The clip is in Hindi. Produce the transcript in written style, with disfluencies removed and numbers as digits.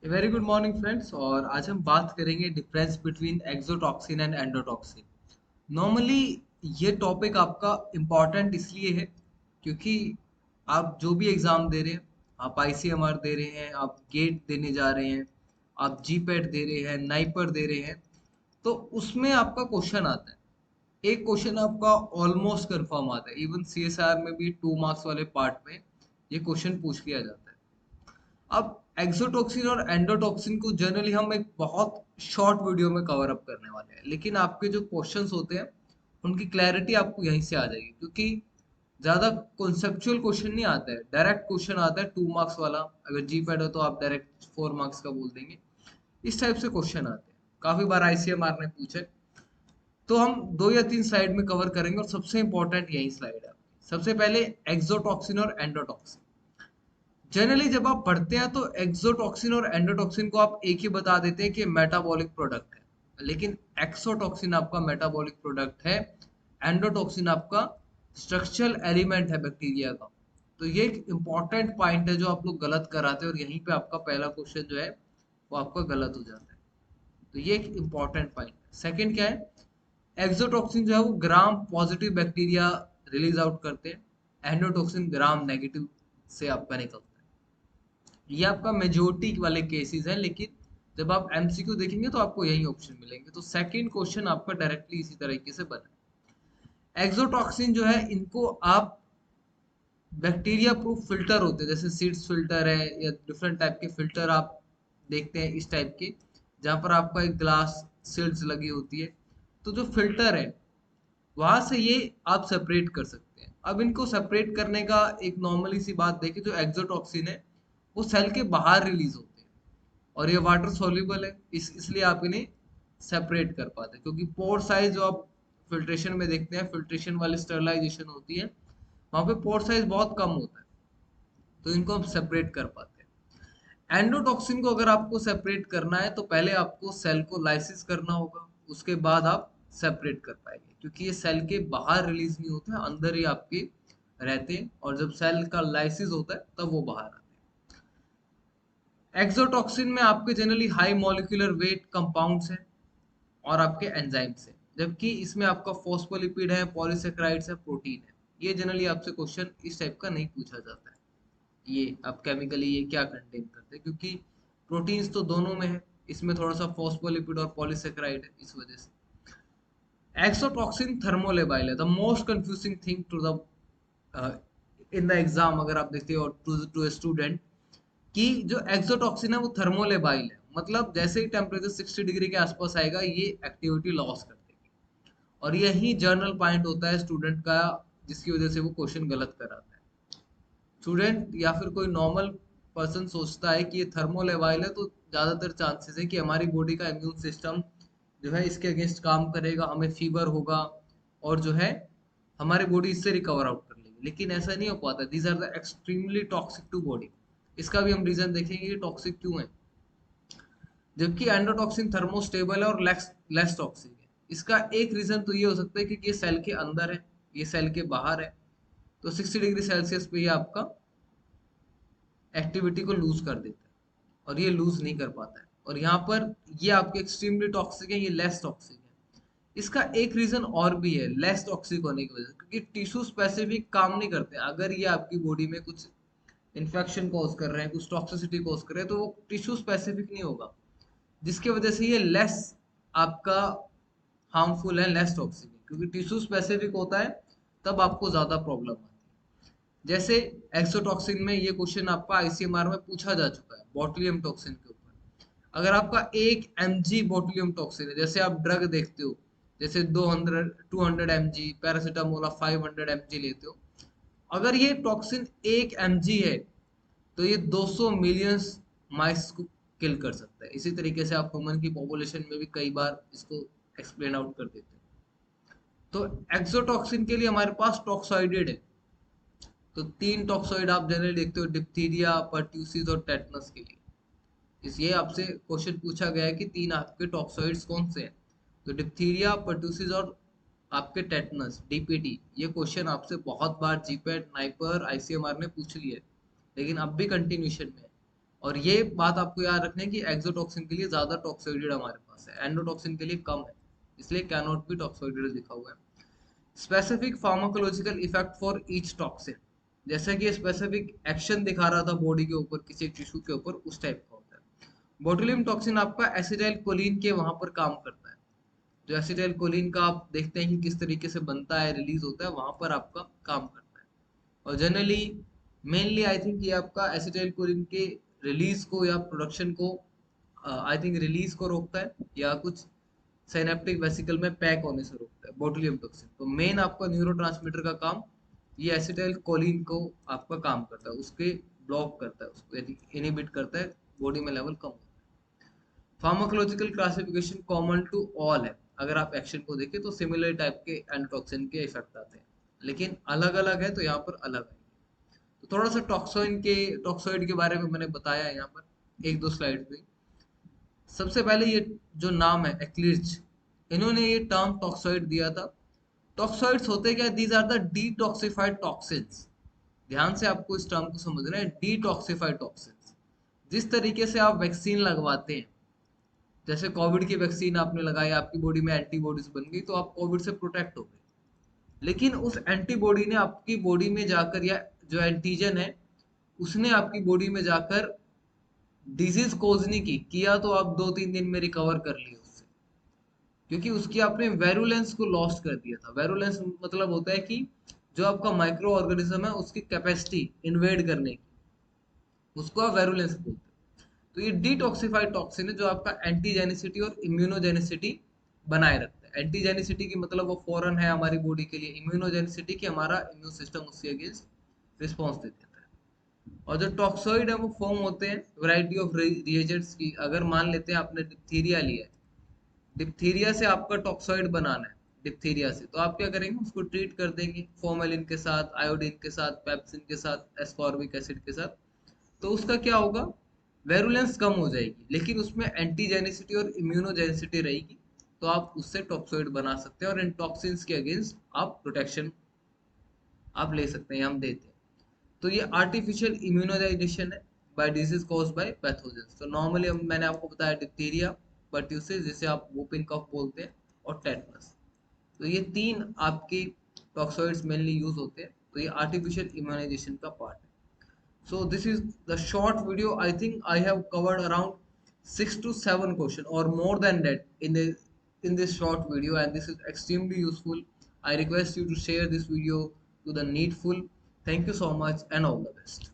Very good morning friends. और आज हम बात करेंगे difference between exotoxin and endotoxin. Normally ये टॉपिक आपका इम्पॉर्टेंट इसलिए है क्योंकि आप जो भी एग्ज़ाम दे रहे हैं, आप आईसीएमआर दे रहे हैं, आप गेट देने जा रहे हैं, आप जीपैट दे रहे हैं, नाइपर दे रहे हैं, तो उसमें आपका क्वेश्चन आता है। एक क्वेश्चन आपका ऑलमोस्ट कंफर्म आता है, इवन सीएसआर में भी 2 मार्क्स वाले पार्ट में ये क्वेश्चन पूछ लिया जाता है। अब एक्सोटॉक्सिन और एंडोटॉक्सिन को जनरली हम एक बहुत शॉर्ट वीडियो में कवर अप करने वाले हैं, लेकिन आपके जो क्वेश्चंस होते हैं उनकी क्लैरिटी आपको यहीं से आ जाएगी, क्योंकि ज्यादा कॉन्सेप्चुअल क्वेश्चन नहीं आता है, डायरेक्ट क्वेश्चन आता है 2 मार्क्स वाला। अगर जी पैड हो तो आप डायरेक्ट 4 मार्क्स का बोल देंगे। इस टाइप से क्वेश्चन आते हैं, काफी बार आईसीएमआर ने पूछे। तो हम 2 या 3 स्लाइड में कवर करेंगे और सबसे इंपॉर्टेंट यही स्लाइड है। सबसे पहले एक्सोटॉक्सिन और एंडोटॉक्सिन। जनरली जब आप पढ़ते हैं तो एक्सोटॉक्सिन और एंडोटॉक्सिन को आप एक ही बता देते हैं कि मेटाबॉलिक प्रोडक्ट है, लेकिन एक्सोटॉक्सिन आपका मेटाबॉलिक प्रोडक्ट है, एंडोटॉक्सिन आपका स्ट्रक्चरल एलिमेंट है बैक्टीरिया का। तो ये एक इम्पॉर्टेंट पॉइंट है जो आप लोग गलत कराते हैं, और यहीं पे आपका पहला क्वेश्चन जो है वो आपका गलत हो जाता है। तो ये एक इम्पॉर्टेंट पॉइंट है। सेकंड क्या है, एक्सोटॉक्सिन जो है वो gram positive bacteria release out करते हैं, एंडोटॉक्सिन ग्राम नेगेटिव से आपका निकलता है। ये आपका मेजोरिटी वाले केसेस हैं, लेकिन जब आप एमसीक्यू देखेंगे तो आपको यही ऑप्शन मिलेंगे। तो सेकंड क्वेश्चन आपका डायरेक्टली इसी तरीके से बना। एक्सोटॉक्सिन जो है इनको आप बैक्टीरिया प्रूफ फिल्टर होते हैं, जैसे सीड्स फिल्टर है या डिफरेंट टाइप के फिल्टर आप देखते हैं इस टाइप के, जहां पर आपका एक ग्लास सीड्स लगी होती है। तो जो फिल्टर है वहां से ये आप सेपरेट कर सकते हैं। अब इनको सेपरेट करने का एक नॉर्मली सी बात देखिए, जो एक्सोटॉक्सिन है वो सेल के बाहर रिलीज होते हैं, और ये वाटर सॉल्युबल है, इसलिए आप इन्हें सेपरेट कर पाते हैं। क्योंकि पोर साइज जो आप फिल्ट्रेशन में देखते हैं, फिल्ट्रेशन वाली स्टरलाइजेशन होती है, वहां पे पोर साइज बहुत कम होता है, तो इनको हम सेपरेट कर पाते हैं। एंडोटॉक्सिन को अगर आपको सेपरेट करना है तो पहले आपको सेल को लाइसिस करना होगा, उसके बाद आप सेपरेट कर पाएंगे, क्योंकि ये सेल के बाहर रिलीज नहीं होते हैं, अंदर ही आपके रहते हैं, और जब सेल का लाइसिस होता है तब वो बाहर आते हैं। एक्सोटॉक्सिन में आपके generally high molecular weight compounds हैं और आपके एंजाइम्स हैं, जबकि इसमें आपका फॉस्फोलिपिड है, पॉलीसेकेराइड्स है, प्रोटीन है। ये जनरली आपसे क्वेश्चन इस टाइप का नहीं पूछा जाता है, ये आप केमिकली ये क्या कंटेन करते हैं, क्योंकि प्रोटीन्स तो दोनों में है, इसमें थोड़ा सा फॉस्फोलिपिड और पॉलीसेकेराइड है, इस वजह से। एक्सोटॉक्सिन थर्मोलेबाइल है, the most confusing thing to the in the exam, अगर आप देखते हो टू स्टूडेंट, कि जो एक्सोटॉक्सिन है वो थर्मोलेबाइल है, मतलब जैसे ही टेम्परेचर 60 डिग्री के आसपास आएगा ये एक्टिविटी लॉस कर देगी। और यही जर्नल पॉइंट होता है स्टूडेंट का, जिसकी वजह से वो क्वेश्चन गलत कराता है। स्टूडेंट या फिर कोई नॉर्मल पर्सन सोचता है कि ये थर्मोलेवाइल है, तो ज़्यादातर चांसेस है कि हमारी बॉडी का इम्यून सिस्टम जो है इसके अगेंस्ट काम करेगा, हमें फीवर होगा, और जो है हमारी बॉडी इससे रिकवर आउट कर लेगी, लेकिन ऐसा नहीं हो पाता। These are the extremely toxic to body. इसका भी हम रीजन देखेंगे कि टॉक्सिक क्यों है, जबकि एंडोटॉक्सिन थर्मोस्टेबल है और लेस टॉक्सिक है। इसका एक रीजन तो ये हो सकता है कि ये सेल के अंदर है, ये सेल के बाहर है, तो 60 डिग्री सेल्सियस पे ये आपका एक्टिविटी को लूज कर देता है, और ये लूज नहीं कर पाता है। और यहाँ पर ये आपके एक्सट्रीमली टॉक्सिक है, ये लेस टॉक्सिक है। इसका एक रीजन और भी है लेस टॉक्सिक होने की वजह से, क्योंकि टिश्यू स्पेसिफिक काम नहीं करते। अगर ये आपकी बॉडी में कुछ इन्फेक्शन कॉज कर रहे हैं, कुछ टॉक्सिसिटी कॉज कर रहे हैं, तो वो टिश्यू स्पेसिफिक नहीं होगा, जिसकी वजह से ये लेस आपका हार्मफुल है, लेस टॉक्सिक है। क्योंकि टिश्यू स्पेसिफिक होता है तब आपको ज्यादा प्रॉब्लम आती है। जैसे एक्सोटॉक्सिन में ये क्वेश्चन आपका आईसीएमआर में पूछा जा चुका है बॉटुलियम टॉक्सिन के ऊपर। अगर आपका 1 mg बॉटुलियम टॉक्सिन है, जैसे आप ड्रग देखते हो, जैसे 200 mg पैरासीटामोल आप 500 mg लेते हो, अगर ये टॉक्सिन 1 mg है तो ये 200 मिलियंस माइस को किल कर सकता है। इसी तरीके से आप ह्यूमन की पॉपुलेशन में भी कई बार इसको एक्सप्लेन आउट कर देते हैं। तो एक्सोटॉक्सिन के लिए हमारे पास टॉक्सॉइडेड है, तो 3 टॉक्सॉइड आप जनरली देखते हो डिप्थीरिया, पर्ट्यूसिस और टेटनस के लिए। इसलिए आपसे क्वेश्चन पूछा गया है कि 3 आपके टॉक्सॉइड्स कौन से हैं, तो डिप्थीरिया, पर्ट्यूसिस और आपके टेटनस, डीपीटी। ये क्वेश्चन आपसे बहुत बार जीपेट, नाइपर, आईसीएमआर ने पूछ लिया है, लेकिन अब भी कंटिन्यूशन में है। और ये बात आपको याद रखनी है कि एक्सोटॉक्सिन के लिए ज्यादा टॉक्सोइडेड हमारे पास है, एंडोटॉक्सिन के लिए कम है, इसलिए कैन नॉट बी टॉक्सोइडेड लिखा हुआ है। Specific pharmacological effect for each toxin, जैसे कि स्पेसिफिक एक्शन दिखा रहा था बॉडी के ऊपर किसी टिश्यू के ऊपर, उस टाइप का होता है। बोटुलिज्म टॉक्सिन आपका एसिटाइल कोलिन के वहां पर काम करता है। जो एसिटाइल कोलिन का आप देखते हैं कि किस तरीके से बनता है, रिलीज होता है, वहां पर आपका काम करता है। और जनरली मेनली आई थिंक ये आपका एसिटाइल कोलिन के रिलीज को या प्रोडक्शन को, आई थिंक रिलीज को रोकता है, या कुछ सिनेप्टिक वेसिकल में पैक होने से रोकता है बोटुलिज्म टॉक्सिन। तो मेन आपका न्यूरोट्रांसमीटर का काम ये एसिटाइल कोलिन को आपका काम करता है, उसके ब्लॉक करता है, उसको इनहिबिट करता है, बॉडी में लेवल कम होता है। Pharmacological classification common to all है, अगर आप एक्शन को देखें तो सिमिलर टाइप के एंटोक्सिन के इफेक्ट आते हैं, लेकिन अलग अलग है, तो यहाँ पर अलग है। तो थोड़ा सा टॉक्सोइड के बारे में मैंने बताया है यहाँ पर एक दो स्लाइड पे। सबसे पहले ये जो नाम है एक्लिच, इन्होंने ये टर्म टॉक्सोइड दिया था। टॉक्सोइड्स होते क्या, these are the detoxified toxins. ध्यान से आपको इस टर्म को समझना है, डिटॉक्सिफाइड टॉक्सिन्स। जिस तरीके से आप वैक्सीन लगवाते हैं, जैसे कोविड की वैक्सीन आपने लगाई, आपकी बॉडी में एंटीबॉडीज बन गई, तो आप कोविड से प्रोटेक्ट हो गए। लेकिन उस एंटीबॉडी ने आपकी बॉडी में जाकर, या जो एंटीजन है उसने आपकी बॉडी में जाकर डिजीज कोज नहीं की, किया तो आप 2-3 दिन में रिकवर कर लिए उससे, क्योंकि उसकी आपने वेरुलेंस को लॉस्ट कर दिया था। वेरुलेंस मतलब होता है कि जो आपका माइक्रो ऑर्गेनिज्म है उसकी कैपेसिटी इन्वेड करने की, उसको आप वेरुलेंस बोलते हैं। तो ये डिटॉक्सिफाइड टॉक्सिन है जो आपका एंटीजेनिसिटी और इम्यूनोजेनिसिटी बनाए रखता है। एंटीजेनिसिटी की मतलब वो फॉरेन है हमारी बॉडी के लिए, इम्यूनोजेनिसिटी की हमारा इम्यून सिस्टम उसके अगेंस्ट रिस्पॉन्स दे देता है। और जो टॉक्सोइड है वो फॉर्म होते हैं वैरायटी ऑफ रिएजेंट्स की। अगर मान लेते हैं आपने डिप्थीरिया लिया है, डिप्थीरिया से आपका टॉक्सोइड बनाना है, डिप्थीरिया से, तो आप क्या करेंगे, उसको ट्रीट कर देंगे फॉर्मेलिन के साथ, आयोडीन के साथ, पेप्सिन के साथ, एस्कॉर्बिक एसिड के साथ। तो उसका क्या होगा, वेरुलेंस कम हो जाएगी, लेकिन उसमें एंटीजेनिसिटी और इम्यूनोजेनिसिटी रहेगी। तो आप उससे टॉक्सोइड बना सकते हैं और इन टॉक्सिन्स के अगेंस्ट आप प्रोटेक्शन आप ले सकते हैं, हम देते हैं। तो ये आर्टिफिशियल इम्यूनाइजेशन है by disease caused by pathogens. तो नॉर्मली मैंने आपको बताया डिप्थीरिया, पर्ट्यूसिस जिसे आप वुपिंग कफ बोलते हैं, और टेटनस। तो ये तीन आपके टॉक्सोइड्स मेनली यूज होते हैं, तो ये आर्टिफिशियल इम्यूनाइजेशन का पार्ट है। So this is the short video. I think I have covered around 6 to 7 questions or more than that in this short video, and this is extremely useful. I request you to share this video to the needful. Thank you so much and all the best.